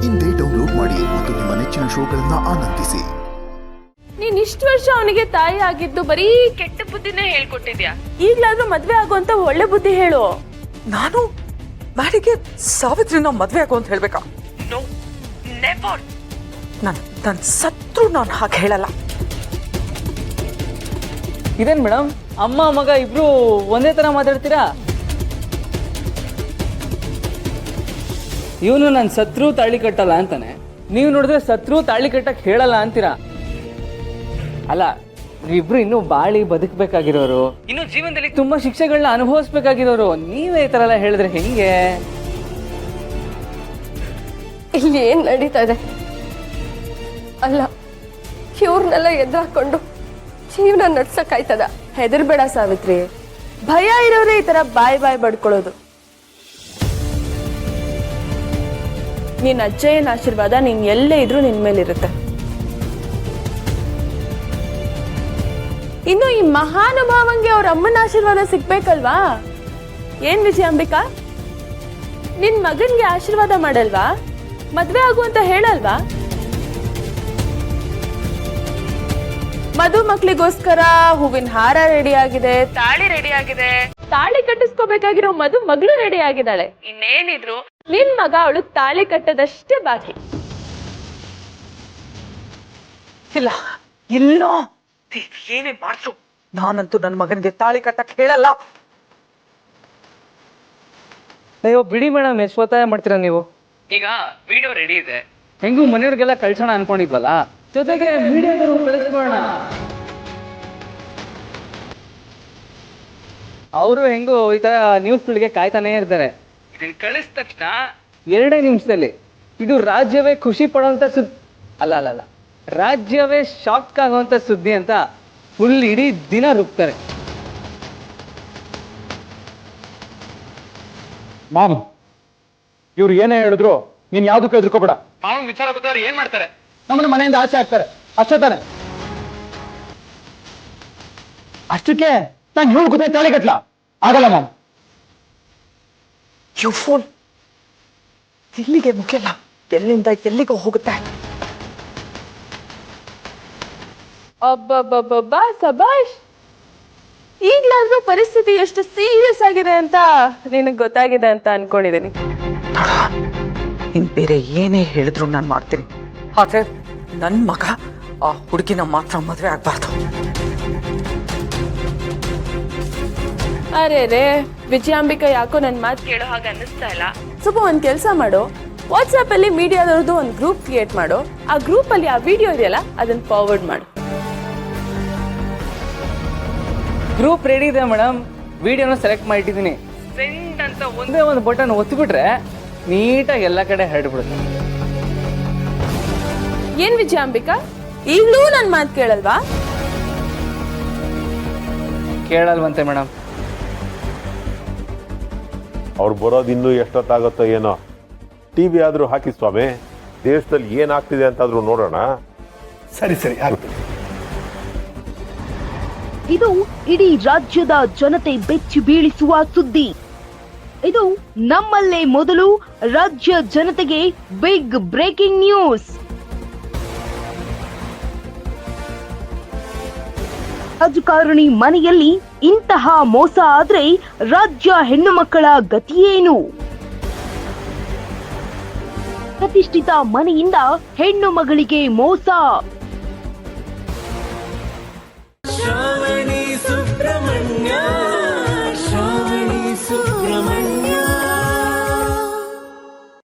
ಇಂದೇ ಡೌನ್ಲೋಡ್ ಮಾಡಿ ಮತ್ತು ನಿಮ್ಮ ನೆಚ್ಚಿನ ಶೋಗಳನ್ನ ಆನಂದಿಸಿ. ನೀನ್ ಇಷ್ಟು ವರ್ಷ ಅವನಿಗೆ ತಾಯಿ ಆಗಿದ್ದು ಬರೀ ಕೆಟ್ಟ ಬುದ್ಧಿನೇ ಹೇಳ್ಕೊಟ್ಟಿದ್ಯಾ. ಈಗ್ಲಾದ್ರೂ ಮದ್ವೆ ಆಗುವಂತ ಒಳ್ಳೆ ಬುದ್ಧಿ ಹೇಳು. ನಾನು ಮ್ಯಾರಿಗೆ ಸಾವಿತ್ರಿನ ಮದ್ವೆ ಆಗು ಅಂತ ಹೇಳ್ಬೇಕಾ? No, never. ನನ್ ಸತ್ರು ನಾನು ಹಾಗೆ ಹೇಳಲ್ಲ. ಇದೇನ್ ಮೇಡಮ್, ಅಮ್ಮ ಮಗ ಇಬ್ರು ಒಂದೇ ತರ ಮಾತಾಡ್ತೀರಾ? ಇವನು ನನ್ನ ಸತ್ರು ತಾಳಿ ಕಟ್ಟಲ್ಲ ಅಂತಾನೆ, ನೀವು ನೋಡಿದ್ರೆ ಸತ್ರು ತಾಳಿ ಕಟ್ಟಕ್ ಹೇಳಲ್ಲ ಅಂತೀರಾ. ಅಲ್ಲ, ನೀವಿಬ್ರು ಇನ್ನೂ ಬಾಳಿ ಬದುಕಬೇಕಾಗಿರೋರು, ಇನ್ನು ಜೀವನದಲ್ಲಿ ತುಂಬಾ ಶಿಕ್ಷೆಗಳನ್ನ ಅನುಭವಿಸ್ಬೇಕಾಗಿರೋರು, ನೀವೇ ಈ ತರ ಎಲ್ಲ ಹೇಳಿದ್ರೆ ಹೆಂಗೆ? ಇಲ್ಲಿ ಏನ್ ನಡೀತಾ ಇದೆ? ಅಲ್ಲ, ಇವ್ರನ್ನೆಲ್ಲ ಎದುರಾಕೊಂಡು ಜೀವನ ನಡ್ಸಕ್ಕಾಯ್ತದ? ಹೆದರ್ಬೇಡ ಸಾವಿತ್ರಿ, ಭಯ ಇರೋರೇ ಈ ತರ ಬಾಯ್ ಬಡ್ಕೊಳ್ಳೋದು. ನಿನ್ ಅಜ್ಜಯ್ಯನ ಆಶೀರ್ವಾದ ನೀನ್ ಎಲ್ಲೇ ಇದ್ರೂ ನಿನ್ ಮೇಲಿರುತ್ತೆ. ಇನ್ನು ಈ ಮಹಾನುಭಾವಂಗೆ ಅವ್ರ ಅಮ್ಮನ ಆಶೀರ್ವಾದ ಸಿಗ್ಬೇಕಲ್ವಾ? ಏನ್ ವಿಜಯಾಂಬಿಕಾ, ನಿನ್ ಮಗನ್ಗೆ ಆಶೀರ್ವಾದ ಮಾಡಲ್ವಾ? ಮದ್ವೆ ಆಗುವಂತ ಹೇಳಲ್ವಾ? ಮಧು ಮಕ್ಳಿಗೋಸ್ಕರ ಹೂವಿನ ಹಾರ ರೆಡಿ ಆಗಿದೆ, ತಾಳಿ ರೆಡಿ ಆಗಿದೆ, ತಾಳಿ ಕಟ್ಟಿಸ್ಕೋಬೇಕಾಗಿರೋ ಮಧು ಮಗಳು ರೆಡಿ ಆಗಿದ್ದಾಳೆ. ಇನ್ನೇನಿದ್ರು ನಿನ್ ಮಗ ಅವಳು ತಾಳಿ ಕಟ್ಟದಷ್ಟೇ ಬಾಕಿ. ಇಲ್ಲ ಇಲ್ಲೋ, ಏನೇ ಮಾಡ್ಸು, ನಾನಂತೂ ನನ್ನ ಮಗನಿಗೆ ತಾಳಿ ಕಟ್ಟಕ್ ಹೇಳಲ್ಲ. ಅಯ್ಯೋ ಬಿಡಿ ಮೇಡಮ್, ಎಷ್ಟು ಒತ್ತಾಯ ಮಾಡ್ತೀರಾ ನೀವು? ಈಗ ವಿಡಿಯೋ ರೆಡಿ ಇದೆ, ಹೆಂಗೂ ಮನೆಯವ್ರಿಗೆಲ್ಲ ಕಳ್ಸೋಣ ಅನ್ಕೊಂಡಿದ್ವಲ್ಲ, ಜೊತೆಗೆ ವಿಡಿಯೋಗಳು ಕಳಿಸ್ಕೊಳ್ಳೋಣ. ಅವರು ಹೆಂಗೂ ಈ ತರ ನ್ಯೂಸ್ಗಳಿಗೆ ಕಾಯ್ತಾನೆ ಇರ್ತಾರೆ. ಇದನ್ನ ಕಳಿಸಿದ ತಕ್ಷಣ 2 ನಿಮಿಷದಲ್ಲಿ ಇದು ರಾಜ್ಯವೇ ಖುಷಿ ಪಡುವಂತ ಸುದ್ದಿ ಅಲ್ಲ, ರಾಜ್ಯವೇ ಶಾಕ್ ಆಗುವಂತ ಸುದ್ದಿ ಅಂತ ಫುಲ್ ಇಡೀ ದಿನ ರುಬ್ತಾರೆ. ಮಾಮ್, ಇವ್ರು ಏನೇ ಹೇಳಿದ್ರು ನೀನ್ ಯಾವ್ದಕ್ಕೂ ಎದುರ್ಕೋಬೇಡ. ಮಾವನ್ ವಿಚಾರ ಗೊತ್ತವ್ರು ಏನ್ ಮಾಡ್ತಾರೆ? ನಮ್ಮನ್ನ ಮನೆಯಿಂದ ಆಚೆ ಹಾಕ್ತಾರೆ, ಅಷ್ಟೇ ತಾನೆ? ಅಷ್ಟಕ್ಕೆ ನಾನು ಇವ್ರ ಗೊತ್ತೇ ತಾಳಿ ಕಟ್ಲ ಆಗಲ್ಲ ಮಾಮ್. ಯು ಫೋನ್ ಇಲ್ಲಿಗೆ ಮುಖ್ಯಲ್ಲ, ಎಲ್ಲಿಂದ ಎಲ್ಲಿಗೂ ಹೋಗುತ್ತೆ. ಅಬ್ಬಬ್ಬಬ್ಬಾ, ಸಬಾಷ್. ಈಗ್ಲಾದ್ರೂ ಪರಿಸ್ಥಿತಿ ಎಷ್ಟು ಸೀರಿಯಸ್ ಆಗಿದೆ ಅಂತ ನಿನಗ್ ಗೊತ್ತಾಗಿದೆ ಅಂತ ಅನ್ಕೊಂಡಿದ್ದೀನಿ. ಇನ್ ಬೇರೆ ಏನೇ ಹೇಳಿದ್ರು ನಾನು ಮಾಡ್ತೀನಿ, ಆದ್ರೆ ನನ್ ಮಗ ಆ ಹುಡುಗಿನ ಮಾತ್ರ ಮದ್ವೆ ಆಗ್ಬಾರ್ದು. ಅರೆ ರೇ ವಿಜಯಾಂಬಿಕಾ, ಯಾಕೋ ನನ್ ಮಾತು ಕೇಳೋ ಹಾಗೆ ಅನ್ನಿಸ್ತಾ ಇಲ್ಲ. ಸ್ವಲ್ಪ ಒಂದ್ ಕೆಲ್ಸ ಮಾಡು, ವಾಟ್ಸ್ಆಪ್ ಅಲ್ಲಿ ಮೀಡಿಯಾದವ್ರದ್ದು ಒಂದು ಗ್ರೂಪ್ ಕ್ರಿಯೇಟ್ ಮಾಡು. ಆ ಗ್ರೂಪ್ ಅಲ್ಲಿ ಆ ವಿಡಿಯೋ ಇದೆಯಲ್ಲ ಅದನ್ನ ಫಾರ್ವರ್ಡ್ ಮಾಡು. ಗ್ರೂಪ್ ರೆಡಿ ಇದೆ ಮೇಡಮ್, ವಿಡಿಯೋನ ಸೆಲೆಕ್ಟ್ ಮಾಡಿಟ್ಟಿದ್ದೀನಿ. ಸೆಂಡ್ ಅಂತ ಒಂದೇ ಒಂದು ಬಟನ್ ಒತ್ತಿಬಿಟ್ರೆ ನೀಟಾಗಿ ಎಲ್ಲ ಕಡೆ ಹರಡ್ಬಿಡುತ್ತೆ. ಏನ್ ವಿಜಯಾಂಬಿಕಾ, ಈಗ್ಲೂ ನನ್ ಮಾತು ಕೇಳಲ್ವಾ? ಕೇಳಲ್ವಂತೆ ಮೇಡಮ್. ಅವ್ರು ಬರೋದು ಇನ್ನೂ ಎಷ್ಟೊತ್ತಾಗುತ್ತೋ ಏನೋ. ಟಿವಿ ಆದ್ರೂ ಹಾಕಿ ಸ್ವಾಮಿ, ದೇಶದಲ್ಲಿ ಏನಾಗ್ತಿದೆ ಅಂತಾದ್ರೂ ನೋಡೋಣ. ಸರಿ ಆಗ್ತದೆ. ಇದು ಇಡೀ ರಾಜ್ಯದ ಜನತೆ ಬೆಚ್ಚಿ ಬೀಳಿಸುವ ಸುದ್ದಿ. ಇದು ನಮ್ಮಲ್ಲೇ ಮೊದಲು ರಾಜ್ಯ ಜನತೆಗೆ ಬಿಗ್ ಬ್ರೇಕಿಂಗ್ ನ್ಯೂಸ್. ರಾಜಕಾರಣಿ ಮನೆಯಲ್ಲಿ ಇಂತಹ ಮೋಸ ಆದ್ರೆ ರಾಜ್ಯ ಹೆಣ್ಣು ಮಕ್ಕಳ ಗತಿಯೇನು? ಪ್ರತಿಷ್ಠಿತ ಮನೆಯಿಂದ ಹೆಣ್ಣು ಮಗಳಿಗೆ ಮೋಸ.